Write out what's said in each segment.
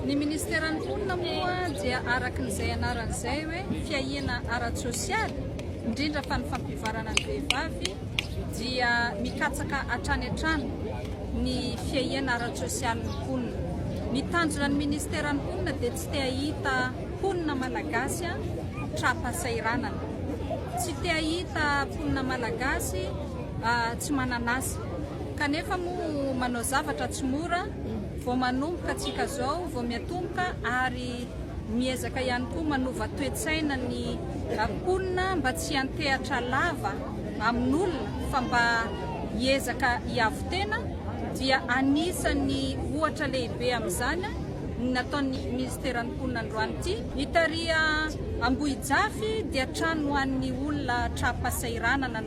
Ny ministeran'ny mponina moa dia arakin'izay anaran'izay hoe fiahiana ara-tsosialy indrindra fa ny fampivarana ny vehivavy dia mikatsaka hatrany hatrany ny fiahiana ara-tsosialy ny mponina. Ny tanjona ny ministeran'ny mponina dia tsy te hahita mponina malagasy trapasairanana, tsy te hahita mponina malagasy tsy mananasa. Kanefa moa manao zavatra tsy mora, vao manomboka atsika zao, vao miatomboka ary miezaka ihany koa manova toe-tsaina ny mponina mba tsy antehatra lava amin'olona fa mba hiezaka hiavo tena, dia anisany ohatra lehibe amin'izany nataon'ny ministeran'ny mponina androany ity. Itaria Ambohijafy dia trano ho an'ny olona trapasairanana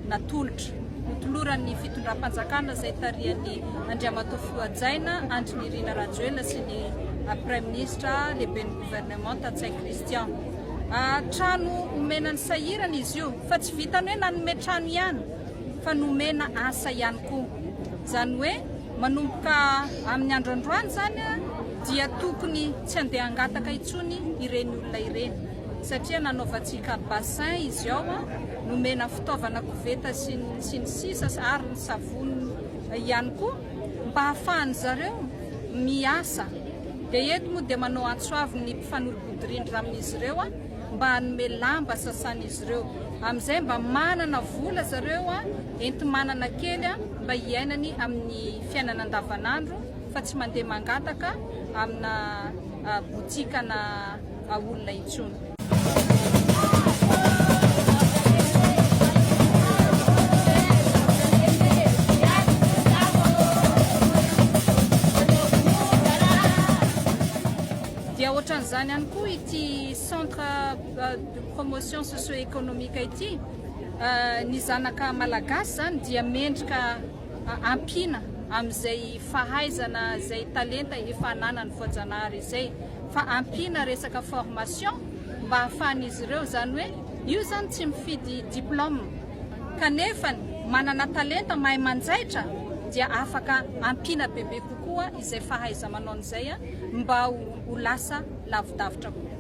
natolotra. Notoloran'ny fitondram-panjakana izay tarihan'ny Andriamatoa Fihoajaina, Andry Nirina Rajoelina sy ny Premier Ministre lehiben'ny gouvernement Tatsay Christian. Trano omenany sahirana izy io, fa tsy vitany hoe nanome trano ihany, fa nomena asa ihany koa. Zany hoe manomboka amin'ny andro androany zany dia tokony tsy andeha angataka intsony ireny olona ireny, satria nanaovantsika bassin izy ao, nomena fitaovana koveta sy ny sisa ary ny savony ihany koa mba hahafahany zareo miasa. Dia eto moa dia manao antsoavy ny mpifanolo-bodirindra amin'izy ireo mba hanome lamba sasan'izy ireo, amin'izay mba manana vola zareo enti-manana kely mba hiainany amin'ny fiainana andavanandro fa tsy mandeha mangataka amina botikana olona intsony. Dia ohatran'izany ihany koa ity centre de promotion socio-économique ity, ny zanaka malagasy zany dia mendrika ampina amin'izay fahaizana, izay talenta efa ananany voajanahary izay, fa ampina resaka formation mba hahafahan'izy ireo zany hoe io zany tsy mifidy diplôme, kanefa manana talenta mahay manjaitra dia afaka ampina bebe kokoa izay fahaiza manao an'izay mba ho lasa lavidavitra kokoa.